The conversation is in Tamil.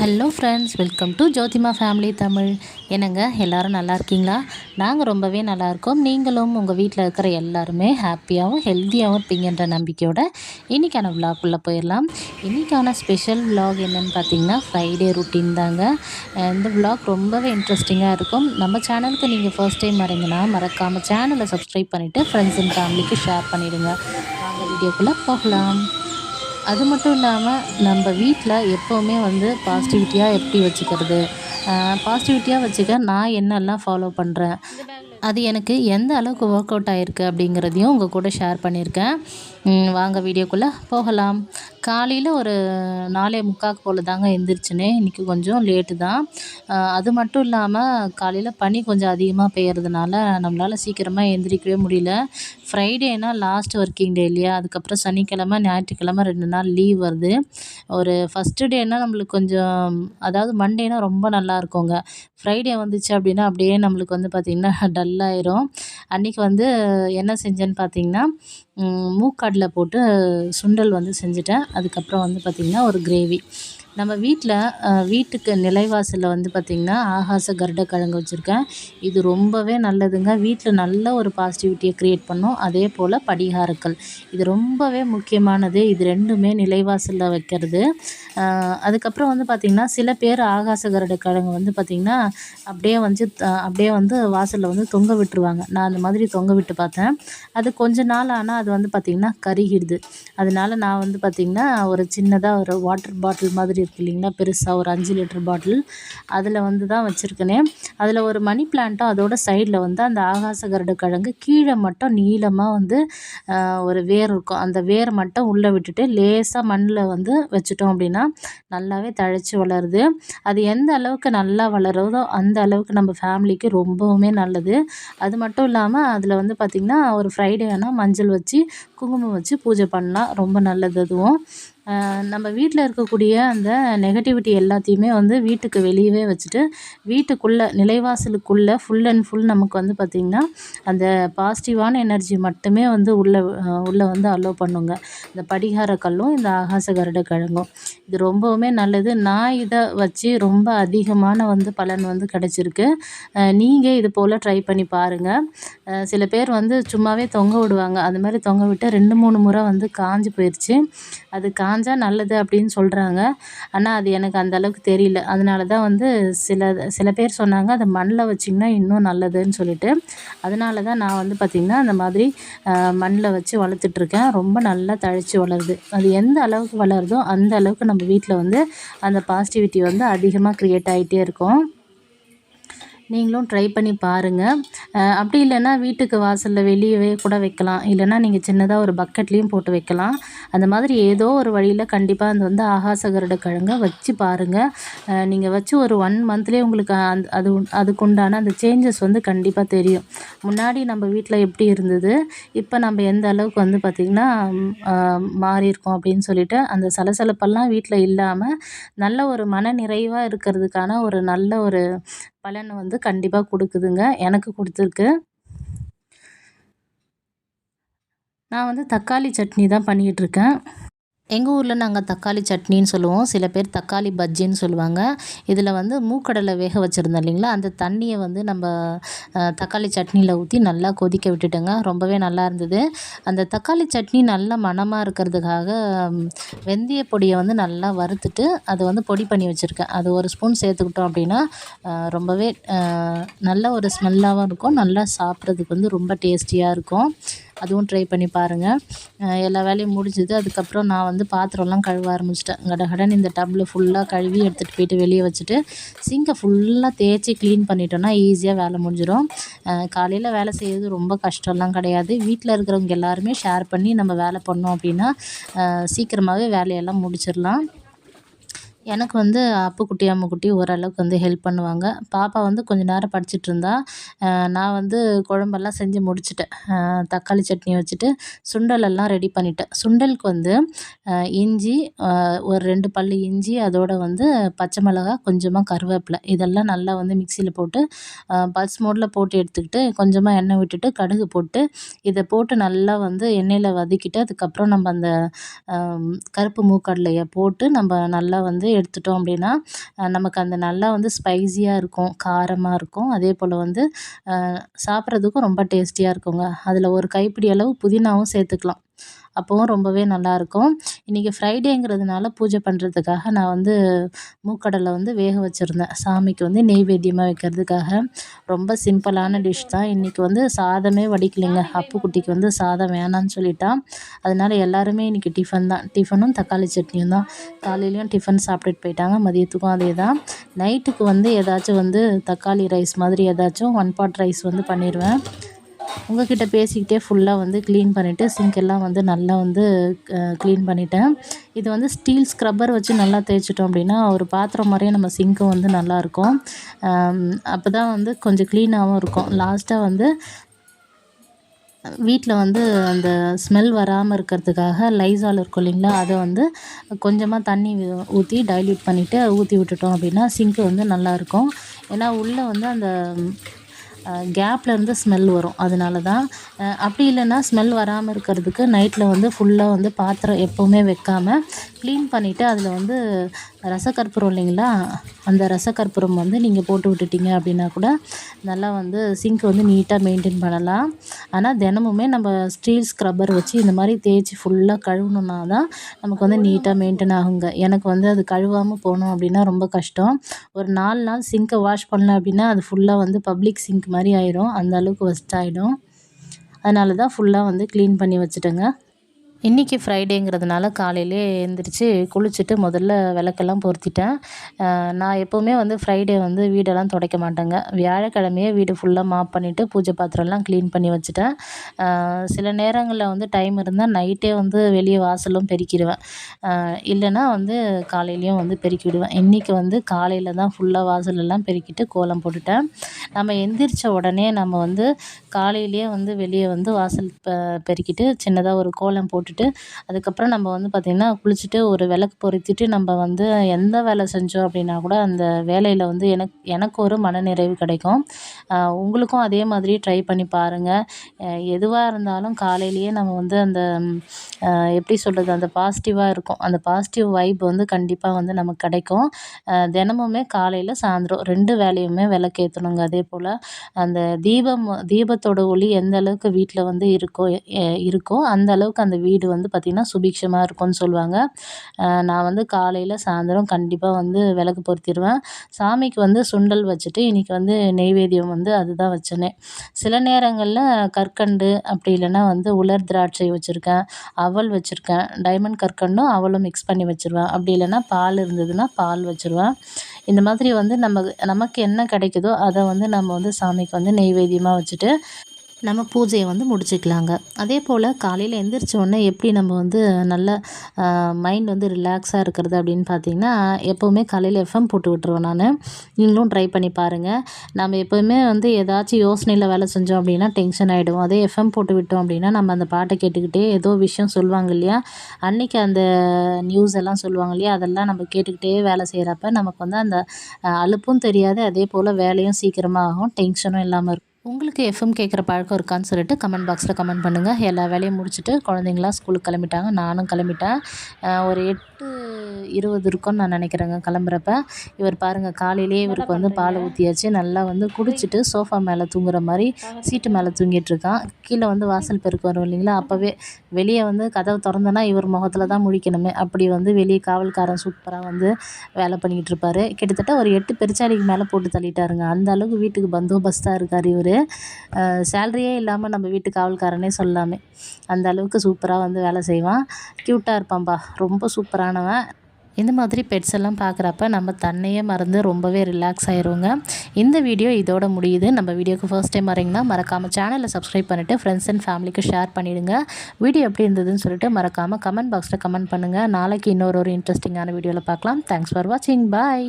Hello friends, welcome to Jothima family Tamil. என்னங்க எல்லோரும் நல்லா இருக்கீங்களா? நாங்கள் ரொம்பவே நல்லா இருக்கோம். நீங்களும் உங்கள் வீட்டில் இருக்கிற எல்லாருமே ஹாப்பியாகவும் ஹெல்த்தியாகவும் இருப்பீங்கன்ற நம்பிக்கையோட இன்றைக்கான விலாக்குள்ளே போயிடலாம். இன்றைக்கான ஸ்பெஷல் விலாக் என்னென்னு பார்த்தீங்கன்னா ஃப்ரைடே ருட்டீன் தாங்க. இந்த விலாக் ரொம்பவே இன்ட்ரெஸ்டிங்காக இருக்கும். நம்ம சேனலுக்கு நீங்கள் ஃபர்ஸ்ட் டைம் வரீங்கன்னா மறக்காமல் சேனலை சப்ஸ்கிரைப் பண்ணிவிட்டு ஃப்ரெண்ட்ஸ் அண்ட் ஃபேமிலிக்கு ஷேர் பண்ணிவிடுங்க. வாங்க வீடியோக்குள்ளே போகலாம். அது மட்டும் இல்லாமல் நம்ம வீட்டில் எப்போவுமே பாசிட்டிவிட்டியாக எப்படி வச்சுக்கிறது, பாசிட்டிவிட்டியாக வச்சுக்க நான் என்னெல்லாம் ஃபாலோ பண்ணுறேன், அது எனக்கு எந்த அளவுக்கு ஒர்க் அவுட் ஆகிருக்கு அப்படிங்கிறதையும் உங்கள் கூட ஷேர் பண்ணியிருக்கேன். வாங்க வீடியோக்குள்ளே போகலாம். காலையில் ஒரு 4:45 போல் தாங்க எந்திரிச்சினேன். இன்றைக்கி கொஞ்சம் லேட்டு தான். அது மட்டும் இல்லாமல் காலையில் பனி கொஞ்சம் அதிகமாக பெய்யறதுனால நம்மளால் சீக்கிரமாக எந்திரிக்கவே முடியல. ஃப்ரைடேனா லாஸ்ட் ஒர்க்கிங் டே இல்லையா? அதுக்கப்புறம் சனிக்கிழமை, ஞாயிற்றுக்கிழமை 2 நாள் லீவ் வருது. ஒரு ஃபஸ்ட்டு டேனால் நம்மளுக்கு கொஞ்சம், அதாவது மண்டேனா ரொம்ப நல்லா இருக்குங்க. ஃப்ரைடே வந்துச்சு அப்படின்னா அப்படியே நம்மளுக்கு பார்த்திங்கன்னா டல்லாயிரும். அன்றைக்கி என்ன செஞ்சேன்னு பார்த்தீங்கன்னா, மூக்கடலை போட்டு சுண்டல் செஞ்சுட்டேன். அதுக்கப்புறம் பார்த்திங்கன்னா ஒரு கிரேவி. நம்ம வீட்டுக்கு நிலைவாசலில் பார்த்திங்கன்னா ஆகாச கருடக்கிழங்கு வச்சுருக்கேன். இது ரொம்பவே நல்லதுங்க. வீட்டில் நல்ல ஒரு பாசிட்டிவிட்டியை க்ரியேட் பண்ணும். அதே போல் படிகாரக்கல், இது ரொம்பவே முக்கியமானது. இது 2மே நிலைவாசலில் வைக்கிறது. அதுக்கப்புறம் பார்த்திங்கன்னா சில பேர் ஆகாச கருடக்கிழங்கு பார்த்திங்கன்னா அப்படியே வாசலில் தொங்க விட்டுருவாங்க. நான் அந்த மாதிரி தொங்க விட்டு பார்த்தேன். அது கொஞ்ச நாள் ஆனால் அது பார்த்திங்கன்னா கருகிடுது. அதனால நான் பார்த்திங்கன்னா ஒரு சின்னதாக ஒரு வாட்டர் பாட்டில் மாதிரி இருக்குது இல்லைங்களா, பெருசாக ஒரு 5 லிட்டர் பாட்டில், அதில் தான் வச்சுருக்கேனே. அதில் ஒரு மணி பிளான்ட்டும் அதோட சைடில் அந்த ஆகாச கருடக்கிழங்கு கீழே மட்டும் நீளமாக ஒரு வேர் இருக்கும். அந்த வேர் மட்டும் உள்ளே விட்டுட்டு லேசாக மண்ணில் வச்சுட்டோம் அப்படின்னா நல்லாவே தழைச்சி வளருது. அது எந்த அளவுக்கு நல்லா வளருதோ அந்த அளவுக்கு நம்ம ஃபேமிலிக்கு ரொம்பவுமே நல்லது. அது மட்டும் இல்லாமல் அதில் பார்த்திங்கன்னா ஒரு ஃப்ரைடே ஆனால் மஞ்சள் வச்சு குங்குமம் வச்சு பூஜை பண்ணலாம். ரொம்ப நல்லது அதுவும். நம்ம வீட்டில் இருக்கக்கூடிய அந்த நெகட்டிவிட்டி எல்லாத்தையுமே வீட்டுக்கு வெளியவே வச்சுட்டு வீட்டுக்குள்ளே நிலைவாசலுக்குள்ளே ஃபுல் அண்ட் ஃபுல் நமக்கு பார்த்திங்கன்னா அந்த பாசிட்டிவான எனர்ஜி மட்டுமே உள்ளே அலோவ் பண்ணுங்க. இந்த படிகார கல்லும் இந்த ஆகாச கருடக்கிழங்கும் இது ரொம்பவுமே நல்லது. நான் இதை வச்சு ரொம்ப அதிகமான பலன் கிடச்சிருக்கு. நீங்கள் இது போல் ட்ரை பண்ணி பாருங்கள். சில பேர் சும்மாவே தொங்க விடுவாங்க. அது மாதிரி தொங்க விட்டு 2-3 முறை காஞ்சு போயிடுச்சு. அது காஞ்சா நல்லது அப்படின்னு சொல்கிறாங்க. ஆனால் அது எனக்கு அந்த அளவுக்கு தெரியல. அதனால தான் சில பேர் சொன்னாங்க அதை மண்ணில் வச்சிங்கன்னா இன்னும் நல்லதுன்னு சொல்லிட்டு. அதனால தான் நான் பார்த்திங்கன்னா அந்த மாதிரி மண்ணில் வச்சு வளர்த்துட்ருக்கேன். ரொம்ப நல்லா தழைச்சி வளருது. அது எந்த அளவுக்கு வளருதோ அந்த அளவுக்கு நம்ம வீட்டில் அந்த பாசிட்டிவிட்டி அதிகமாக க்ரியேட் ஆகிட்டே இருக்கும். நீங்களும் ட்ரை பண்ணி பாருங்கள். அப்படி இல்லைன்னா வீட்டுக்கு வாசலில் வெளியவே கூட வைக்கலாம். இல்லைன்னா நீங்கள் சின்னதாக ஒரு பக்கெட்லேயும் போட்டு வைக்கலாம். அந்த மாதிரி ஏதோ ஒரு வழியில் கண்டிப்பாக ஆகாச கருடக்கிழங்க வச்சு பாருங்கள். நீங்கள் வச்சு ஒரு 1 மந்த்லேயே உங்களுக்கு அதுக்குண்டான அந்த சேஞ்சஸ் கண்டிப்பாக தெரியும். முன்னாடி நம்ம வீட்டில் எப்படி இருந்தது, இப்போ நம்ம எந்த அளவுக்கு பார்த்திங்கன்னா மாறியிருக்கோம் அப்படின்னு சொல்லிட்டு அந்த சலசலப்பெல்லாம் வீட்டில் இல்லாமல் நல்ல ஒரு மன நிறைவாக இருக்கிறதுக்கான ஒரு நல்ல ஒரு பலன் கண்டிப்பாக கொடுக்குதுங்க. எனக்கு கொடுத்துருக்கு. நான் தக்காளி சட்னி தான் பண்ணிகிட்ருக்கேன். எங்கள் ஊரில் நாங்கள் தக்காளி சட்னின்னு சொல்லுவோம். சில பேர் தக்காளி பஜ்ஜின்னு சொல்லுவாங்க. இதில் மூக்கடலை வேக வச்சுருந்தோம் இல்லைங்களா, அந்த தண்ணியை நம்ம தக்காளி சட்னியில் ஊற்றி நல்லா கொதிக்க விட்டுட்டேங்க. ரொம்பவே நல்லா இருந்தது. அந்த தக்காளி சட்னி நல்ல மணமாக இருக்கிறதுக்காக வெந்தய பொடியை நல்லா வறுத்துட்டு அதை பொடி பண்ணி வச்சுருக்கேன். அது 1 ஸ்பூன் சேர்த்துக்கிட்டோம் அப்படின்னா ரொம்பவே நல்ல ஒரு ஸ்மெல்லாகவும் இருக்கும். நல்லா சாப்பிட்றதுக்கு ரொம்ப டேஸ்டியாக இருக்கும். அதுவும் ட்ரை பண்ணி பாருங்கள். எல்லா வேலையும் முடிஞ்சுது. அதுக்கப்புறம் நான் பாத்திரம்லாம் கழுவ ஆரம்பிச்சிட்டேன். கடகடன்னு இந்த டப்பில் ஃபுல்லாக கழுவி எடுத்துகிட்டு போயிட்டு வெளியே வச்சுட்டு சிங்கை ஃபுல்லாக தேய்ச்சி க்ளீன் பண்ணிட்டோன்னா ஈஸியாக வேலை முடிஞ்சிடும். காலையில் வேலை செய்கிறது ரொம்ப கஷ்டம்லாம் கிடையாது. வீட்டில் இருக்கிறவங்க எல்லாருமே ஷேர் பண்ணி நம்ம வேலை பண்ணோம் அப்படின்னா சீக்கிரமாகவே வேலையெல்லாம் முடிச்சிடலாம். எனக்கு அப்புக்குட்டி அம்முக்குட்டி ஓரளவுக்கு ஹெல்ப் பண்ணுவாங்க. பாப்பா கொஞ்ச நேரம் படிச்சுட்டு இருந்தா. நான் குழம்பெல்லாம் செஞ்சு முடிச்சுட்டேன். தக்காளி சட்னி வச்சுட்டு சுண்டலெல்லாம் ரெடி பண்ணிட்டேன். சுண்டலுக்கு இஞ்சி, ஒரு 2 பல்லு இஞ்சி, அதோட பச்சை மிளகாய், கொஞ்சமாக கருவேப்பிலை, இதெல்லாம் நல்லா மிக்சியில் போட்டு பல்ஸ் மோடில் போட்டு எடுத்துக்கிட்டு கொஞ்சமாக எண்ணெய் விட்டுட்டு கடுகு போட்டு இதை போட்டு நல்லா எண்ணெயில் வதக்கிட்டு அதுக்கப்புறம் நம்ம அந்த கருப்பு மூக்கடலையை போட்டு நம்ம நல்லா எடுத்துட்டோம் அப்படின்னா நமக்கு அந்த நல்லா வந்து ஸ்பைஸியாக இருக்கும், காரமாக இருக்கும். அதே போல் வந்து சாப்பிட்றதுக்கும் ரொம்ப டேஸ்டியாக இருக்குங்க. அதில் ஒரு கைப்பிடி அளவு புதினாவும் சேர்த்துக்கலாம். அப்போவும் ரொம்பவே நல்லாயிருக்கும். இன்றைக்கி ஃப்ரைடேங்கிறதுனால பூஜை பண்ணுறதுக்காக நான் வந்து மூக்கடலை வந்து வேக வச்சுருந்தேன். சாமிக்கு வந்து நெய்வேத்தியமாக வைக்கிறதுக்காக. ரொம்ப சிம்பிளான டிஷ் தான். இன்றைக்கி வந்து சாதமே வடிக்கலைங்க. அப்புக்குட்டிக்கு வந்து சாதம் வேணான்னு சொல்லிட்டான். அதனால் எல்லாருமே இன்றைக்கி டிஃபன் தான். டிஃபனும் தக்காளி சட்னியும் தான். காலையிலையும் டிஃபன் சாப்பிட்டுட்டு போயிட்டாங்க. மதியத்துக்கும் அதே தான். நைட்டுக்கு வந்து ஏதாச்சும் வந்து தக்காளி ரைஸ் மாதிரி ஏதாச்சும் ஒன் பாட் ரைஸ் வந்து பண்ணிடுவேன். உங்ககிட்ட பேசிக்கிட்டே ஃபுல்லாக வந்து க்ளீன் பண்ணிவிட்டு சிங்க்கெல்லாம் வந்து நல்லா வந்து க்ளீன் பண்ணிட்டேன். இது வந்து ஸ்டீல் ஸ்க்ரப்பர் வச்சு நல்லா தேய்ச்சிட்டோம் அப்படின்னா ஒரு பாத்திரம் மாதிரியே நம்ம சிங்க்கும் வந்து நல்லாயிருக்கும். அப்போ தான் வந்து கொஞ்சம் க்ளீனாகவும் இருக்கும். லாஸ்ட்டாக வந்து வீட்டில் வந்து அந்த ஸ்மெல் வராமல் இருக்கிறதுக்காக லைசால் இருக்கும் இல்லைங்களா, அதை வந்து கொஞ்சமாக தண்ணி ஊற்றி டைல்யூட் பண்ணிவிட்டு ஊற்றி விட்டுட்டோம் அப்படின்னா சிங்க்கு வந்து நல்லாயிருக்கும். ஏன்னா உள்ளே வந்து அந்த கேப்லேருந்து ஸ்மெல் வரும். அதனால தான். அப்படி இல்லைன்னா ஸ்மெல் வராமல் இருக்கிறதுக்கு நைட்டில் வந்து ஃபுல்லாக வந்து பாத்திரம் எப்போவுமே வைக்காமல் க்ளீன் பண்ணிவிட்டு அதில் வந்து ரசக்கற்பூரம் இல்லைங்களா, அந்த ரசக்கற்பூரம் வந்து நீங்கள் போட்டு விட்டுட்டீங்க அப்படின்னா கூட நல்லா வந்து சிங்க் வந்து நீட்டாக மெயின்டைன் பண்ணலாம். ஆனால் தினமுமே நம்ம ஸ்டீல் ஸ்க்ரப்பர் வச்சு இந்த மாதிரி தேய்ச்சி ஃபுல்லாக கழுவுனோம்னா தான் நமக்கு வந்து நீட்டாக மெயின்டைன் ஆகுங்க. எனக்கு வந்து அது கழுவாமல் போனோம் அப்படின்னா ரொம்ப கஷ்டம். ஒரு 4 நாள் சிங்க்கை வாஷ் பண்ணல அப்படின்னா அது ஃபுல்லாக வந்து பப்ளிக் சிங்க் மாதிரி ஆயிடும். அந்த அளவுக்கு ஒஸ்ட் ஆகிடும். அதனால தான் ஃபுல்லாக வந்து க்ளீன் பண்ணி வச்சுட்டேங்க. இன்றைக்கி ஃப்ரைடேங்கிறதுனால காலையிலே எழுந்திரிச்சு குளிச்சுட்டு முதல்ல விளக்கெல்லாம் பொருத்திட்டேன். நான் எப்போவுமே வந்து ஃப்ரைடே வந்து வீடெல்லாம் துடைக்க மாட்டேங்க. வியாழக்கிழமையே வீடு ஃபுல்லாக மாப் பண்ணிவிட்டு பூஜை பாத்திரம்லாம் க்ளீன் பண்ணி வச்சுட்டேன். சில நேரங்களில் வந்து டைம் இருந்தால் நைட்டே வந்து வெளியே வாசலும் பெருக்கிடுவேன். இல்லைன்னா வந்து காலையிலையும் வந்து பெருக்கி விடுவேன். இன்றைக்கி வந்து காலையில் தான் ஃபுல்லாக வாசலெல்லாம் பெருக்கிட்டு கோலம் போட்டுட்டேன். நம்ம எந்திரிச்ச உடனே நம்ம வந்து காலையிலேயே வந்து வெளியே வந்து வாசல் பெருக்கிட்டு சின்னதாக ஒரு கோலம் போட்டுட்டு அதுக்கப்புறம் நம்ம வந்து பார்த்திங்கன்னா குளிச்சுட்டு ஒரு விளக்கு பொருத்திட்டு நம்ம வந்து எந்த வேலை செஞ்சோம் அப்படின்னா கூட அந்த வேலையில் வந்து எனக்கு ஒரு மனநிறைவு கிடைக்கும். உங்களுக்கும் அதே மாதிரி ட்ரை பண்ணி பாருங்கள். எதுவாக இருந்தாலும் காலையிலேயே நம்ம வந்து அந்த எப்படி சொல்கிறது, அந்த பாசிட்டிவாக இருக்கும். அந்த பாசிட்டிவ் வைப் வந்து கண்டிப்பாக வந்து நமக்கு கிடைக்கும். தினமுமே காலையில் சாயந்தரம் 2 வேலையுமே விளக்கேற்றணுங்க. அதே போல் அந்த தீபத்தோட ஒளி எந்த அளவுக்கு வீட்டில் வந்து இருக்கோ அந்த அளவுக்கு அந்த வீடு வந்து பார்த்திங்கன்னா சுபிக்ஷமாக இருக்கும்னு சொல்லுவாங்க. நான் வந்து காலையில் சாயந்தரம் கண்டிப்பாக வந்து விளக்கு பொருத்திடுவேன். சாமிக்கு வந்து சுண்டல் வச்சுட்டு இன்றைக்கி வந்து நெய்வேத்தியம் வந்து அதுதான் வச்சேனே. சில நேரங்களில் கற்கண்டு அப்படி இல்லைன்னா வந்து உலர் திராட்சை வச்சுருக்கேன், அவல் வச்சுருக்கேன். டைமண்ட் கற்கண்டும் அவலும் மிக்ஸ் பண்ணி வச்சுருவேன். அப்படி இல்லைன்னா பால் இருந்ததுன்னா பால் வச்சுருவேன். இந்த மாதிரி வந்து நமக்கு என்ன கிடைக்குதோ அதை வந்து நம்ம வந்து சாமிக்கு வந்து நெய்வேத்தியமாக வச்சுட்டு நம்ம பூஜையை வந்து முடிச்சுக்கலாங்க. அதே போல் காலையில் எந்திரிச்ச உடனே எப்படி நம்ம வந்து நல்ல மைண்ட் வந்து ரிலாக்ஸாக இருக்கிறது அப்படின்னு பார்த்திங்கன்னா, எப்போவுமே காலையில் எஃப்எம் போட்டு விட்டுருவேன் நான். நீங்களும் ட்ரை பண்ணி பாருங்கள். நம்ம எப்போவுமே வந்து ஏதாச்சும் யோசனையில் வேலை செஞ்சோம் அப்படின்னா டென்ஷன் ஆகிடும். அதே எஃப்எம் போட்டு விட்டோம் அப்படின்னா நம்ம அந்த பாட்டை கேட்டுக்கிட்டே ஏதோ விஷயம் சொல்லுவாங்க இல்லையா, அன்றைக்கி அந்த நியூஸ் எல்லாம் சொல்லுவாங்க இல்லையா, அதெல்லாம் நம்ம கேட்டுக்கிட்டே வேலை செய்கிறப்ப நமக்கு வந்து அந்த அலுப்பும் தெரியாது. அதே போல் வேலையும் சீக்கிரமாக ஆகும், டென்ஷனும் இல்லாமல் இருக்கும். உங்களுக்கு எஃப்எம் கேட்குற பழக்கம் இருக்கான்னு சொல்லிட்டு கமெண்ட் பாக்ஸில் கமெண்ட் பண்ணுங்கள். எல்லா வேலையும் முடிச்சுட்டு குழந்தைங்களாம் ஸ்கூலுக்கு கிளம்பிட்டாங்க, நானும் கிளம்பிட்டேன். ஒரு 8:20 இருக்கும்னு நான் நினைக்கிறேங்க கிளம்புறப்ப. இவர் பாருங்கள் காலையிலேயே இவருக்கு வந்து பால் ஊற்றியாச்சு. நல்லா வந்து குடிச்சிட்டு சோஃபா மேலே தூங்குற மாதிரி சீட்டு மேலே தூங்கிட்டுருக்கான். கீழே வந்து வாசல் பெருக்கு வரும் இல்லைங்களா, அப்போவே வெளியே வந்து கதவை திறந்தோன்னா இவர் முகத்தில் தான் முழிக்கணுமே. அப்படி வந்து வெளியே காவல்காரன் சூப்பராக வந்து வேலை பண்ணிக்கிட்டு இருப்பார். கிட்டத்தட்ட ஒரு 8 பெருச்சாளிக்கு மேலே போட்டு தள்ளிட்டாருங்க. அந்த அளவுக்கு வீட்டுக்கு பந்தோபஸ்தாக இருக்கார் இவர். சேலரியே இல்லாமல் நம்ம வீட்டு காவல்காரனே சொல்லாமே. அந்த அளவுக்கு சூப்பராக வந்து வேலை செய்வான். க்யூட்டாக இருப்பான்பா, ரொம்ப சூப்பரானவன். இந்த மாதிரி பெட்ஸ் எல்லாம் பார்க்குறப்ப நம்ம தன்னையே மறந்து ரொம்பவே ரிலாக்ஸ் ஆயிடுவோங்க. இந்த வீடியோ இதோட முடியுது. நம்ம வீடியோக்கு ஃபர்ஸ்ட் டைம் வரீங்கன்னா மறக்காமல் சேனலை சப்ஸ்கிரைப் பண்ணிவிட்டு ஃப்ரெண்ட்ஸ் அண்ட் ஃபேமிலிக்கு ஷேர் பண்ணிவிடுங்க. வீடியோ எப்படி இருந்ததுன்னு சொல்லிட்டு மறக்காமல் கமெண்ட் பாக்ஸில் கமெண்ட் பண்ணுங்கள். நாளைக்கு இன்னொரு இன்ட்ரெஸ்டிங்கான வீடியோவில் பார்க்கலாம். தேங்க்ஸ் ஃபார் வாட்சிங். பாய்.